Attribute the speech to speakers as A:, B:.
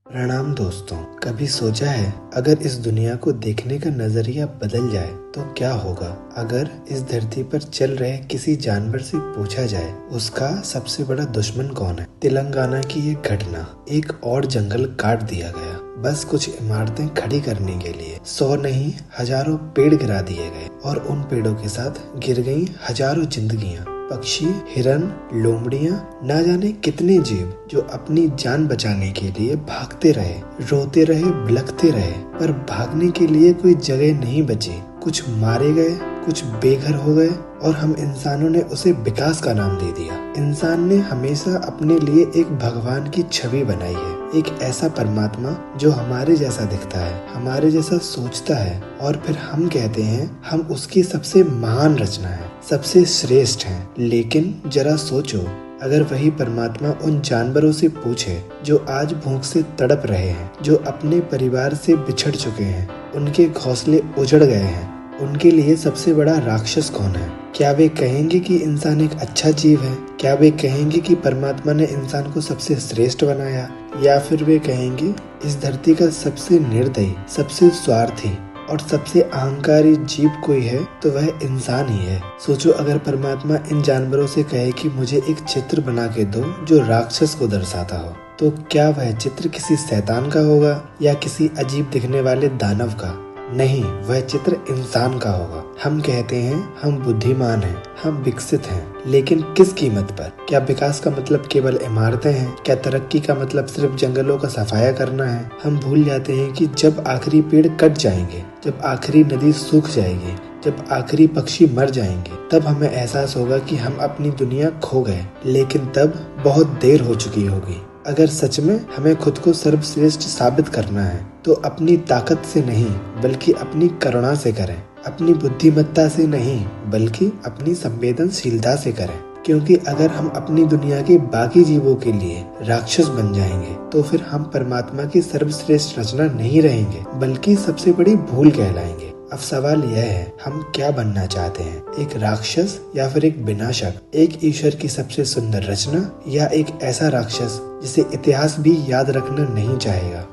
A: प्रणाम दोस्तों। कभी सोचा है अगर इस दुनिया को देखने का नजरिया बदल जाए तो क्या होगा? अगर इस धरती पर चल रहे किसी जानवर से पूछा जाए उसका सबसे बड़ा दुश्मन कौन है? तेलंगाना की ये घटना, एक और जंगल काट दिया गया बस कुछ इमारतें खड़ी करने के लिए। 100 नहीं हजारों पेड़ गिरा दिए गए और उन पेड़ों के साथ गिर गई हजारों जिंदगियां। पक्षी, हिरन, लोमड़ियां, ना जाने कितने जीव जो अपनी जान बचाने के लिए भागते रहे, रोते रहे, बिलखते रहे, पर भागने के लिए कोई जगह नहीं बची। कुछ मारे गए, कुछ बेघर हो गए और हम इंसानों ने उसे विकास का नाम दे दिया। इंसान ने हमेशा अपने लिए एक भगवान की छवि बनाई है, एक ऐसा परमात्मा जो हमारे जैसा दिखता है, हमारे जैसा सोचता है, और फिर हम कहते हैं हम उसकी सबसे महान रचना है, सबसे श्रेष्ठ हैं। लेकिन जरा सोचो, अगर वही परमात्मा उन जानवरों से पूछे जो आज भूख से तड़प रहे हैं, जो अपने परिवार से बिछड़ चुके हैं, उनके घोंसले उजड़ गए हैं, उनके लिए सबसे बड़ा राक्षस कौन है? क्या वे कहेंगे कि इंसान एक अच्छा जीव है? क्या वे कहेंगे कि परमात्मा ने इंसान को सबसे श्रेष्ठ बनाया? या फिर वे कहेंगे इस धरती का सबसे निर्दयी, सबसे स्वार्थी और सबसे अहंकारी जीव कोई है तो वह इंसान ही है। सोचो, अगर परमात्मा इन जानवरों से कहे कि मुझे एक चित्र बना के दो जो राक्षस को दर्शाता हो, तो क्या वह चित्र किसी शैतान का होगा या किसी अजीब दिखने वाले दानव का? नहीं, वह चित्र इंसान का होगा। हम कहते हैं हम बुद्धिमान हैं, हम विकसित हैं, लेकिन किस कीमत पर? क्या विकास का मतलब केवल इमारतें हैं? क्या तरक्की का मतलब सिर्फ जंगलों का सफाया करना है? हम भूल जाते हैं कि जब आखिरी पेड़ कट जाएंगे, जब आखिरी नदी सूख जाएगी, जब आखिरी पक्षी मर जाएंगे, तब हमें एहसास होगा कि हम अपनी दुनिया खो गए। लेकिन तब बहुत देर हो चुकी होगी। अगर सच में हमें खुद को सर्वश्रेष्ठ साबित करना है तो अपनी ताकत से नहीं बल्कि अपनी करुणा से करें, अपनी बुद्धिमत्ता से नहीं बल्कि अपनी संवेदनशीलता से करें। क्योंकि अगर हम अपनी दुनिया के बाकी जीवों के लिए राक्षस बन जाएंगे तो फिर हम परमात्मा की सर्वश्रेष्ठ रचना नहीं रहेंगे बल्कि सबसे बड़ी भूल कहलाएंगे। अब सवाल यह है, हम क्या बनना चाहते हैं? एक राक्षस या फिर एक विनाशक? एक ईश्वर की सबसे सुंदर रचना या एक ऐसा राक्षस जिसे इतिहास भी याद रखना नहीं चाहेगा?